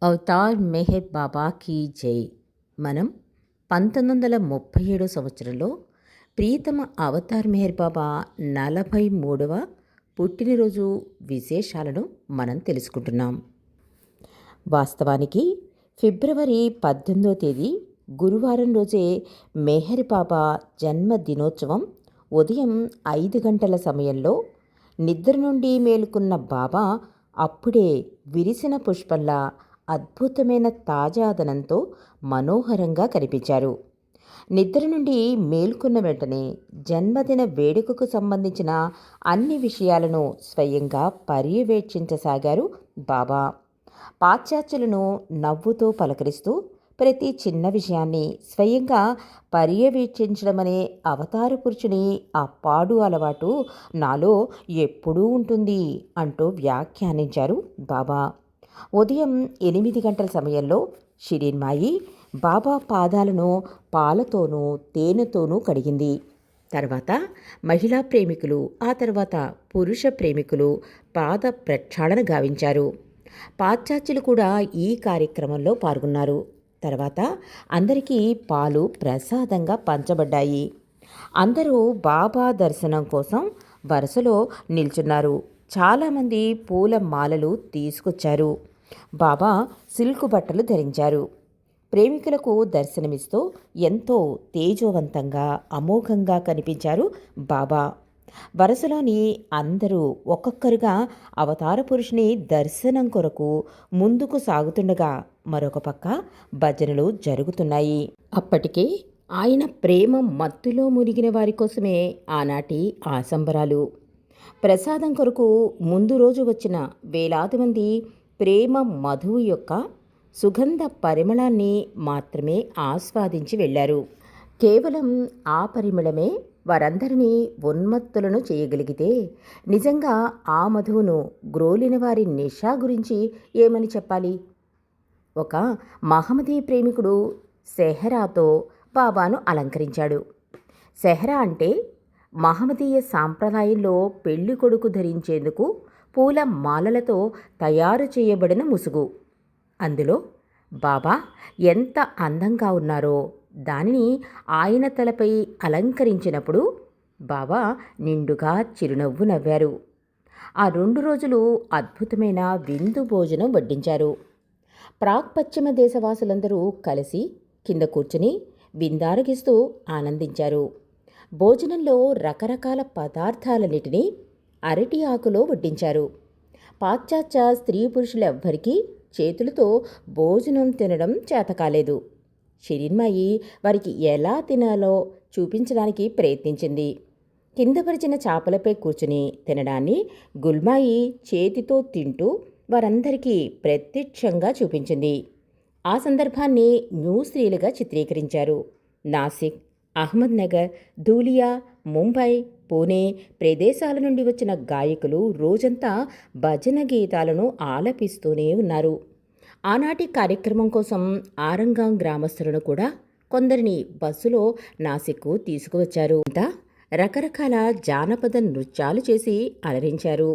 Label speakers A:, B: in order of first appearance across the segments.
A: Avatar Meher బాబాకి జై. మనం 1937 సంవత్సరంలో ప్రియతమ అవతార్ మెహర్ బాబా 43వ పుట్టినరోజు విశేషాలను మనం తెలుసుకుంటున్నాం. వాస్తవానికి ఫిబ్రవరి 18వ తేదీ గురువారం రోజే మెహర్ బాబా జన్మదినోత్సవం. ఉదయం 5 గంటల సమయంలో నిద్ర నుండి మేలుకున్న బాబా అప్పుడే విరిసిన పుష్పంలా అద్భుతమైన తాజాదనంతో మనోహరంగా కనిపించారు. నిద్ర నుండి మేల్కొన్న వెంటనే జన్మదిన వేడుకకు సంబంధించిన అన్ని విషయాలను స్వయంగా పర్యవేక్షించసాగారు బాబా. పాశ్చాత్యులను నవ్వుతో పలకరిస్తూ ప్రతి చిన్న విషయాన్ని స్వయంగా పర్యవేక్షించడమనే అవతార పురుషుని ఆ పాడు అలవాటు నాలో ఎప్పుడూ ఉంటుంది అంటూ వ్యాఖ్యానించారు బాబా. ఉదయం 8 గంటల సమయంలో షిరిన్మాయి బాబా పాదాలను పాలతోనూ తేనెతోనూ కడిగింది. తర్వాత మహిళా ప్రేమికులు, ఆ తర్వాత పురుష ప్రేమికులు పాద ప్రక్షాళన గావించారు. పాశ్చాత్యులు కూడా ఈ కార్యక్రమంలో పాల్గొన్నారు. తర్వాత అందరికీ పాలు ప్రసాదంగా పంచబడ్డాయి. అందరూ బాబా దర్శనం కోసం వరుసలో నిల్చున్నారు. చాలామంది పూల మాలలు తీసుకొచ్చారు. బాబా సిల్కు బట్టలు ధరించారు. ప్రేమికులకు దర్శనమిస్తూ ఎంతో తేజోవంతంగా అమోఘంగా కనిపించారు బాబా. వరుసలోని అందరూ ఒక్కొక్కరుగా అవతార పురుషుని దర్శనం కొరకు ముందుకు సాగుతుండగా మరొక పక్క భజనలు జరుగుతున్నాయి. అప్పటికే ఆయన ప్రేమ మత్తులో మునిగిన వారి కోసమే ఆనాటి ఆసంబరాలు. ప్రసాదం కొరకు ముందు రోజు వచ్చిన వేలాది మంది ప్రేమ మధువు యొక్క సుగంధ పరిమళాన్ని మాత్రమే ఆస్వాదించి వెళ్ళారు. కేవలం ఆ పరిమళమే వారందరినీ ఉన్మత్తులను చేయగలిగితే నిజంగా ఆ మధువును గ్రోలిన వారి నిషా గురించి ఏమని చెప్పాలి? ఒక మహమ్మదీ ప్రేమికుడు సెహరాతో బాబాను అలంకరించాడు. సెహరా అంటే మహమ్మదీయ సాంప్రదాయంలో పెళ్లి కొడుకు ధరించేందుకు పూల మాలలతో తయారు చేయబడిన ముసుగు. అందులో బాబా ఎంత అందంగా ఉన్నారో దానిని ఆయన తలపై అలంకరించినప్పుడు బాబా నిండుగా చిరునవ్వు నవ్వారు. ఆ 2 రోజులు అద్భుతమైన విందు భోజనం వడ్డించారు. ప్రాక్ పశ్చిమ దేశవాసులందరూ కలిసి కింద కూర్చుని విందారగిస్తూ ఆనందించారు. భోజనంలో రకరకాల పదార్థాలన్నిటినీ అరటి ఆకులో వడ్డించారు. పాశ్చాత్య స్త్రీ పురుషులెవ్వరికీ చేతులతో భోజనం తినడం చేతకాలేదు. షిరిన్మాయి వారికి ఎలా తినాలో చూపించడానికి ప్రయత్నించింది. కింద పరిచిన చాపలపై కూర్చుని తినడాన్ని గుల్మాయి చేతితో తింటూ వారందరికీ ప్రత్యక్షంగా చూపించింది. ఆ సందర్భాన్ని న్యూస్ రీలుగా చిత్రీకరించారు. నాసిక్, అహ్మద్నగర్, ధూలియా, ముంబై, పూణే ప్రదేశాల నుండి వచ్చిన గాయకులు రోజంతా భజన గీతాలను ఆలపిస్తూనే ఉన్నారు. ఆనాటి కార్యక్రమం కోసం ఆరంగాం గ్రామస్తులను కూడా కొందరిని బస్సులో నాసిక్కు తీసుకువచ్చారు. అంతా రకరకాల జానపద నృత్యాలు చేసి అలరించారు.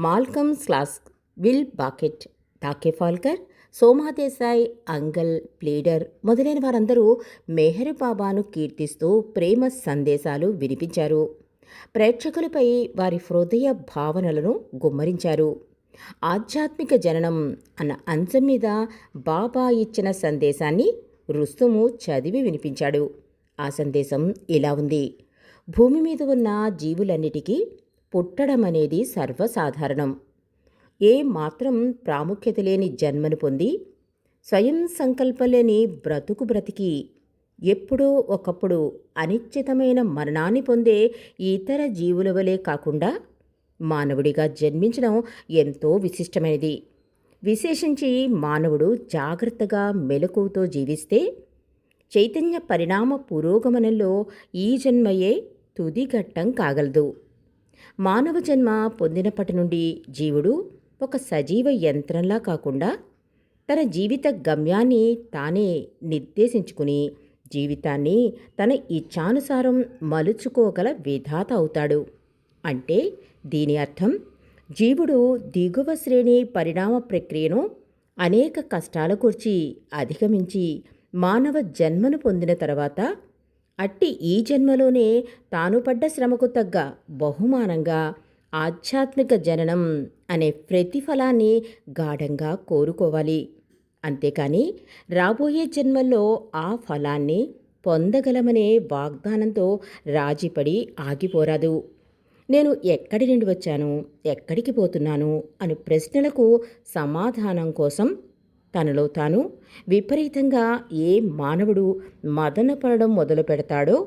A: మాల్కమ్ స్లాస్క్, విల్ బాకెట్, తాకేఫాల్కర్, సోమాదేశాయ్, అంగల్, ప్లీడర్ మొదలైన వారందరూ మెహర్ బాబాను కీర్తిస్తూ ప్రేమ సందేశాలు వినిపించారు. ప్రేక్షకులపై వారి హృదయ భావనలను గుమ్మరించారు. ఆధ్యాత్మిక జననం అన్న అంశం మీద బాబా ఇచ్చిన సందేశాన్ని రుస్తుము చదివి వినిపించాడు. ఆ సందేశం ఇలా ఉంది: భూమి మీద ఉన్న జీవులన్నిటికీ పుట్టడం అనేది సర్వసాధారణం. ఏ మాత్రం ప్రాముఖ్యత లేని జన్మను పొంది స్వయం సంకల్పం లేని బ్రతుకు బ్రతికి ఎప్పుడో ఒకప్పుడు అనిశ్చితమైన మరణాన్ని పొందే ఇతర జీవుల వలె కాకుండా మానవుడిగా జన్మించడం ఎంతో విశిష్టమైనది. విశేషించి మానవుడు జాగ్రత్తగా మెలకువతో జీవిస్తే చైతన్య పరిణామ పురోగమనంలో ఈ జన్మయే తుది ఘట్టం కాగలదు. మానవ జన్మ పొందినప్పటి నుండి జీవుడు ఒక సజీవ యంత్రంలా కాకుండా తన జీవిత గమ్యాన్ని తానే నిర్దేశించుకుని జీవితాన్ని తన ఇచ్ఛానుసారం మలుచుకోగల విధాత అవుతాడు. అంటే దీని అర్థం జీవుడు దిగువ శ్రేణి పరిణామ ప్రక్రియను అనేక కష్టాల కూర్చి అధిగమించి మానవ జన్మను పొందిన తర్వాత అట్టి ఈ జన్మలోనే తాను పడ్డ శ్రమకు తగ్గ బహుమానంగా ఆధ్యాత్మిక జననం అనే ప్రతిఫలాన్ని గాఢంగా కోరుకోవాలి. అంతేకాని రాబోయే జన్మల్లో ఆ ఫలాన్ని పొందగలమనే వాగ్దానంతో రాజీపడి ఆగిపోరాదు. నేను ఎక్కడి నుండి వచ్చాను, ఎక్కడికి పోతున్నాను అను ప్రశ్నలకు సమాధానం కోసం తనలో తాను విపరీతంగా ఏ మానవుడు మదనపడడం మొదలు పెడతాడో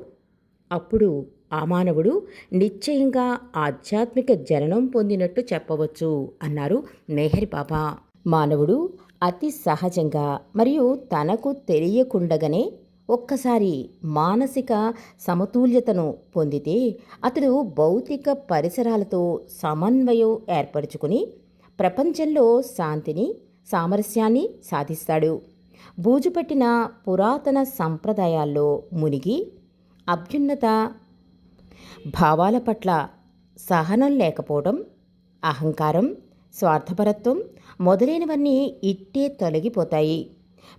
A: అప్పుడు ఆ మానవుడు నిశ్చయంగా ఆధ్యాత్మిక జననం పొందినట్టు చెప్పవచ్చు అన్నారు మెహర్ బాబా. మానవుడు అతి సహజంగా మరియు తనకు తెలియకుండగానే ఒక్కసారి మానసిక సమతుల్యతను పొందితే అతడు భౌతిక పరిసరాలతో సమన్వయం ఏర్పరచుకుని ప్రపంచంలో శాంతిని, సామరస్యాన్ని సాధిస్తాడు. బూజుపట్టిన పురాతన సంప్రదాయాల్లో మునిగి అభ్యున్నత భావాల పట్ల సహనం లేకపోవడం, అహంకారం, స్వార్థపరత్వం మొదలైనవన్నీ ఇట్టే తొలగిపోతాయి.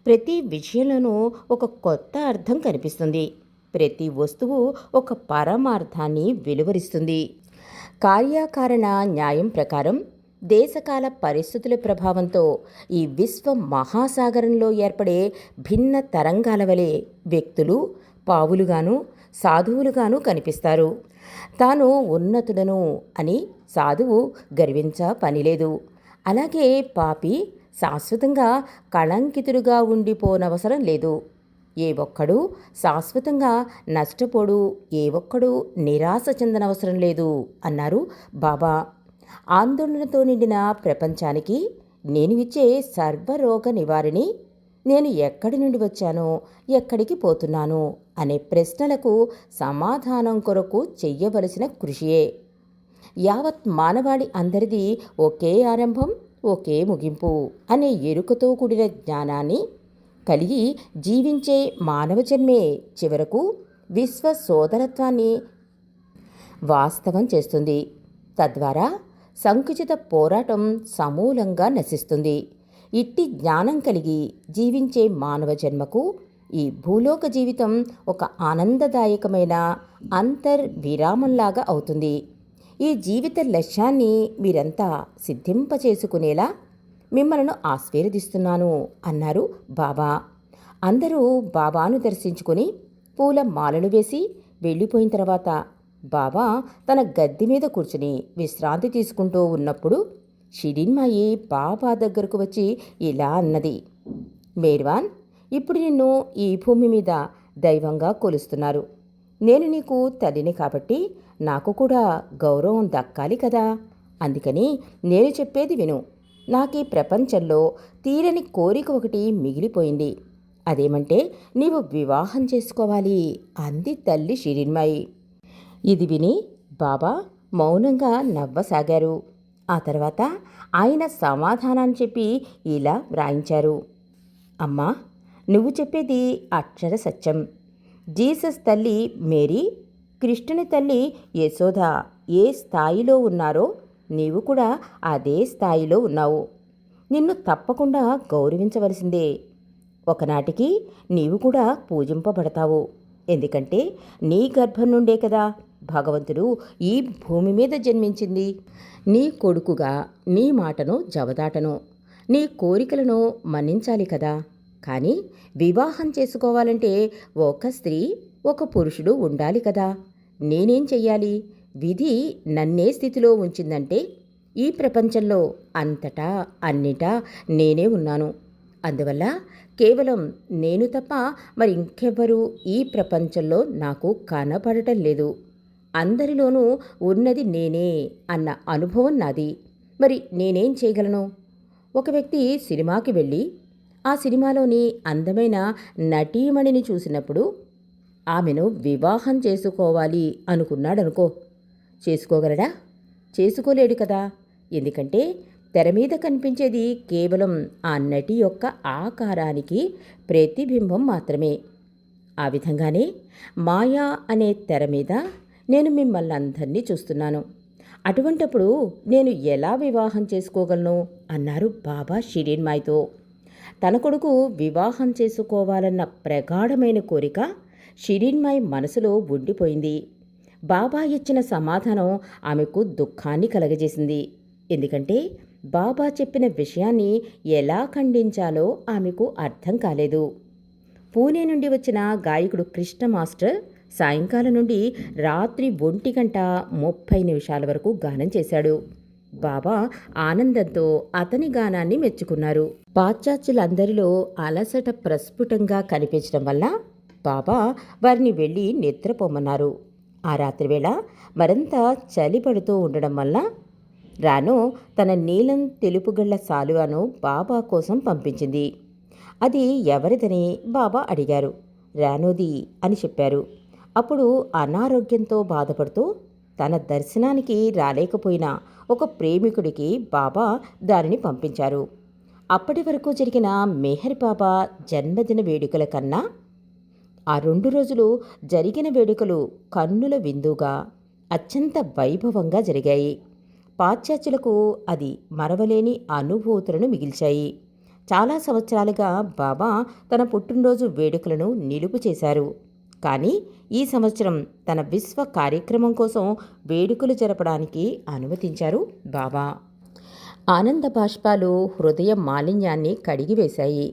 A: ప్రతి విషయంలోనూ ఒక కొత్త అర్థం కనిపిస్తుంది. ప్రతి వస్తువు ఒక పరమార్థాన్ని వెలువరిస్తుంది. కార్యకారణ న్యాయం ప్రకారం దేశకాల పరిస్థితుల ప్రభావంతో ఈ విశ్వ మహాసాగరంలో ఏర్పడే భిన్న తరంగాల వలె వ్యక్తులు పావులుగాను సాధువులుగాను కనిపిస్తారు. తాను ఉన్నతుడను అని సాధువు గర్వించ పనిలేదు. అలాగే పాపి శాశ్వతంగా కళంకితుడుగా ఉండిపోనవసరం లేదు. ఏ ఒక్కడు శాశ్వతంగా నష్టపోడు, ఏ ఒక్కడు నిరాశ చెందనవసరం లేదు అన్నారు బాబా. ఆందోళనతో నిండిన ప్రపంచానికి నేను ఇచ్చే సర్వరోగ నివారిణి, నేను ఎక్కడి నుండి వచ్చానో, ఎక్కడికి పోతున్నాను అనే ప్రశ్నలకు సమాధానం కొరకు చెయ్యవలసిన కృషియే. యావత్ మానవాళి అందరిది ఒకే ఆరంభం, ఒకే ముగింపు అనే ఎరుకతో కూడిన జ్ఞానాన్ని కలిగి జీవించే మానవ జన్మే చివరకు విశ్వ సోదరత్వాన్ని వాస్తవం చేస్తుంది. తద్వారా సంకుచిత పోరాటం సమూలంగా నశిస్తుంది. ఇట్టి జ్ఞానం కలిగి జీవించే మానవ జన్మకు ఈ భూలోక జీవితం ఒక ఆనందదాయకమైన అంతర్విరామంలాగా అవుతుంది. ఈ జీవిత లక్ష్యాన్ని మీరంతా సిద్ధింపచేసుకునేలా మిమ్మల్ని ఆశీర్వదిస్తున్నాను అన్నారు బాబా. అందరూ బాబాను దర్శించుకొని పూల మాలలు వేసి వెళ్ళిపోయిన తర్వాత బాబా తన గద్దె మీద కూర్చుని విశ్రాంతి తీసుకుంటూ ఉన్నప్పుడు షిరిన్మాయి బాబా దగ్గరకు వచ్చి ఇలా అన్నది, మేర్వాన్, ఇప్పుడు నిన్ను ఈ భూమి మీద దైవంగా కొలుస్తున్నారు. నేను నీకు తల్లిని కాబట్టి నాకు కూడా గౌరవం దక్కాలి కదా. అందుకని నేను చెప్పేది విను. నాకు ఈ ప్రపంచంలో తీరని కోరిక ఒకటి మిగిలిపోయింది. అదేమంటే నీవు వివాహం చేసుకోవాలి అంది తల్లి షిరిన్మాయి. ఇది విని బాబా మౌనంగా నవ్వసాగారు. ఆ తర్వాత ఆయన సమాధానాన్ని చెప్పి ఇలా వ్రాయించారు, అమ్మా, నువ్వు చెప్పేది అక్షర సత్యం. జీసస్ తల్లి మేరీ, కృష్ణుని తల్లి యశోద ఏ స్థాయిలో ఉన్నారో నీవు కూడా అదే స్థాయిలో ఉన్నావు. నిన్ను తప్పకుండా గౌరవించవలసిందే. ఒకనాటికి నీవు కూడా పూజింపబడతావు. ఎందుకంటే నీ గర్భం నుండే కదా భగవంతుడు ఈ భూమి మీద జన్మించింది. నీ కొడుకుగా నీ మాటను జవదాటను, నీ కోరికలను మన్నించాలి కదా. కానీ వివాహం చేసుకోవాలంటే ఒక స్త్రీ, ఒక పురుషుడు ఉండాలి కదా. నేనేం చెయ్యాలి? విధి నన్నే స్థితిలో ఉంచిందంటే ఈ ప్రపంచంలో అంతటా అన్నిటా నేనే ఉన్నాను. అందువల్ల కేవలం నేను తప్ప మరి ఇంకెవ్వరూ ఈ ప్రపంచంలో నాకు కనపడటం లేదు. అందరిలోనూ ఉన్నది నేనే అన్న అనుభవం నాది. మరి నేనేం చేయగలను? ఒక వ్యక్తి సినిమాకి వెళ్ళి ఆ సినిమాలోని అందమైన నటీమణిని చూసినప్పుడు ఆమెను వివాహం చేసుకోవాలి అనుకున్నాడనుకో, చేసుకోగలడా? చేసుకోలేడు కదా. ఎందుకంటే తెర మీద కనిపించేది కేవలం ఆ నటి యొక్క ఆకారానికి ప్రతిబింబం మాత్రమే. ఆ విధంగానే మాయా అనే తెర మీద నేను మిమ్మల్ని అందరినీ చూస్తున్నాను. అటువంటప్పుడు నేను ఎలా వివాహం చేసుకోగలను అన్నారు బాబా షిరిన్మాయితో. తన కొడుకు వివాహం చేసుకోవాలన్న ప్రగాఢమైన కోరిక షిరిన్మయ్ మనసులో ఉండిపోయింది. బాబా ఇచ్చిన సమాధానం ఆమెకు దుఃఖాన్ని కలగజేసింది. ఎందుకంటే బాబా చెప్పిన విషయాన్ని ఎలా ఖండించాలో ఆమెకు అర్థం కాలేదు. పూణే నుండి వచ్చిన గాయకుడు కృష్ణ మాస్టర్ సాయంకాలం నుండి రాత్రి 1:30 వరకు గానం చేశాడు. బాబా ఆనందంతో అతని గానాన్ని మెచ్చుకున్నారు. పాశ్చాత్యులందరిలో అలసట ప్రస్ఫుటంగా కనిపించడం వల్ల బాబా వారిని వెళ్ళి నిద్రపోమన్నారు. ఆ రాత్రివేళ మరింత చలి పడుతూ ఉండడం వల్ల రానో తన నీలం తెలుపుగళ్ల సాలువాను బాబా కోసం పంపించింది. అది ఎవరిదని బాబా అడిగారు. రానోది అని చెప్పారు. అప్పుడు అనారోగ్యంతో బాధపడుతూ తన దర్శనానికి రాలేకపోయిన ఒక ప్రేమికుడికి బాబా దానిని పంపించారు. అప్పటి వరకు జరిగిన మెహర్ బాబా జన్మదిన వేడుకల కన్నా ఆ 2 రోజులు జరిగిన వేడుకలు కన్నుల విందుగా అత్యంత వైభవంగా జరిగాయి. పాశ్చాత్యులకు అది మరవలేని అనుభూతులను మిగిల్చాయి. చాలా సంవత్సరాలుగా బాబా తన పుట్టినరోజు వేడుకలను నిలుపు చేశారు. కానీ ఈ సంవత్సరం తన విశ్వ కార్యక్రమం కోసం వేడుకలు జరపడానికి అనుమతించారు బాబా. ఆనంద బాష్పాలు హృదయ మాలిన్యాన్ని కడిగివేశాయి.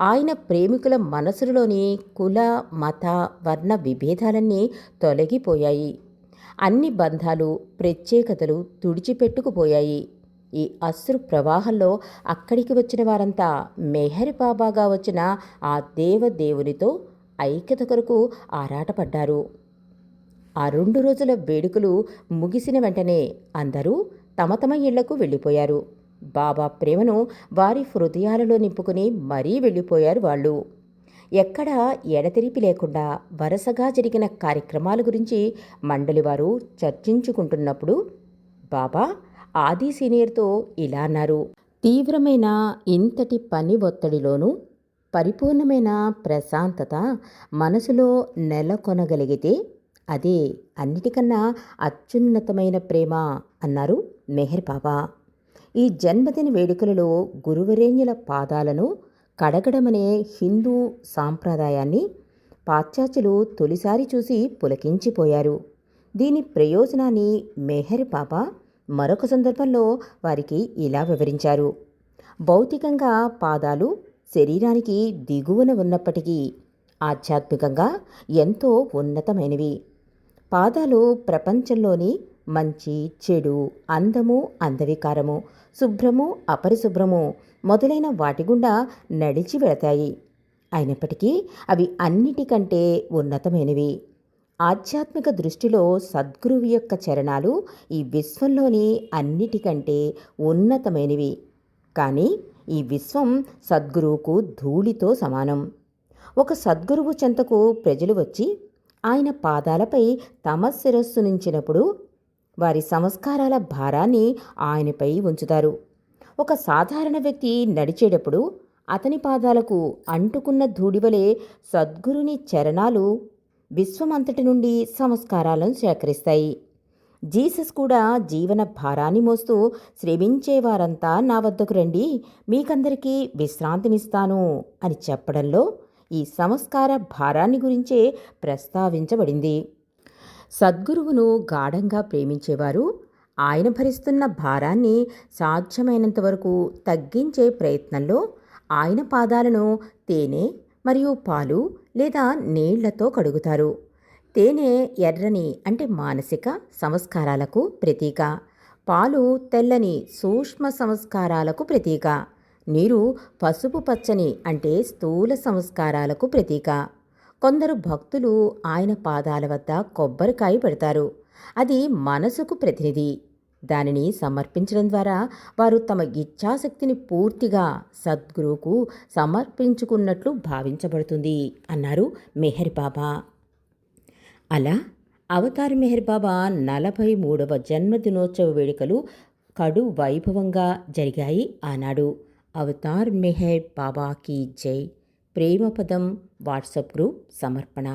A: ఆయన ప్రేమికుల మనసులోని కుల, మత, వర్ణ విభేదాలన్నీ తొలగిపోయాయి. అన్ని బంధాలు, ప్రత్యేకతలు తుడిచిపెట్టుకుపోయాయి. ఈ అశ్రు ప్రవాహంలో అక్కడికి వచ్చిన వారంతా మెహర్ బాబాగా వచ్చిన ఆ దేవదేవునితో ఐక్యత కొరకు ఆరాటపడ్డారు. ఆ 2 రోజుల వేడుకలు ముగిసిన వెంటనే అందరూ తమ తమ ఇళ్లకు వెళ్ళిపోయారు. బాబా ప్రేమను వారి హృదయాలలో నింపుకుని మరీ వెళ్ళిపోయారు వాళ్ళు. ఎక్కడా ఎడతెరిపి లేకుండా వరుసగా జరిగిన కార్యక్రమాల గురించి మండలివారు చర్చించుకుంటున్నప్పుడు బాబా ఆది సీనియర్తో ఇలా అన్నారు. తీవ్రమైన ఇంతటి పని ఒత్తిడిలోనూ పరిపూర్ణమైన ప్రశాంతత మనసులో నెలకొనగలిగితే అదే అన్నిటికన్నా అత్యున్నతమైన ప్రేమ అన్నారు మెహర్ బాబా. ఈ జన్మదిన వేడుకలలో గురువరేణ్యుల పాదాలను కడగడమనే హిందూ సాంప్రదాయాన్ని పాశ్చాత్యులు తొలిసారి చూసి పులకించిపోయారు. దీని ప్రయోజనాన్ని మెహర్ బాబా మరొక సందర్భంలో వారికి ఇలా వివరించారు. భౌతికంగా పాదాలు శరీరానికి దిగువన ఉన్నప్పటికీ ఆధ్యాత్మికంగా ఎంతో ఉన్నతమైనవి. పాదాలు ప్రపంచంలోని మంచి, చెడు, అందము, అందవికారము, శుభ్రము, అపరిశుభ్రము మొదలైన వాటి గుండా నడిచి వెళతాయి. అయినప్పటికీ అవి అన్నిటికంటే ఉన్నతమైనవి. ఆధ్యాత్మిక దృష్టిలో సద్గురువు యొక్క చరణాలు ఈ విశ్వంలోని అన్నిటికంటే ఉన్నతమైనవి. కానీ ఈ విశ్వం సద్గురువుకు ధూళితో సమానం. ఒక సద్గురువు చెంతకు ప్రజలు వచ్చి ఆయన పాదాలపై తమ శిరస్సు నుంచినప్పుడు వారి సంస్కారాల భారాన్ని ఆయనపై ఉంచుతారు. ఒక సాధారణ వ్యక్తి నడిచేటప్పుడు అతని పాదాలకు అంటుకున్న ధూళివలే సద్గురుని చరణాలు విశ్వమంతటి నుండి సంస్కారాలను సేకరిస్తాయి. జీసస్ కూడా జీవన భారాన్ని మోస్తూ శ్రమించేవారంతా నా వద్దకు రండి, మీకందరికీ విశ్రాంతినిస్తాను అని చెప్పడంలో ఈ సంస్కార భారాన్ని గురించే ప్రస్తావించబడింది. సద్గురువును గాఢంగా ప్రేమించేవారు ఆయన భరిస్తున్న భారాన్ని సాధ్యమైనంత వరకు తగ్గించే ప్రయత్నంలో ఆయన పాదాలను తేనె మరియు పాలు లేదా నీళ్లతో కడుగుతారు. తేనె ఎర్రని అంటే మానసిక సంస్కారాలకు ప్రతీక, పాలు తెల్లని సూక్ష్మ సంస్కారాలకు ప్రతీక, నీరు పసుపు పచ్చని అంటే స్థూల సంస్కారాలకు ప్రతీక. కొందరు భక్తులు ఆయన పాదాల వద్ద కొబ్బరికాయ పెడతారు. అది మనసుకు ప్రతినిధి. దానిని సమర్పించడం ద్వారా వారు తమ ఇచ్ఛాశక్తిని పూర్తిగా సద్గురువుకు సమర్పించుకున్నట్లు భావించబడుతుంది అన్నారు మెహర్ బాబా. అలా అవతార్ మెహర్ బాబా 43వ జన్మదినోత్సవ వేడుకలు కడు వైభవంగా జరిగాయి ఆనాడు. అవతార్ మెహర్ బాబాకి జై. ప్రేమపదం వాట్సాప్ గ్రూప్ సమర్పణ.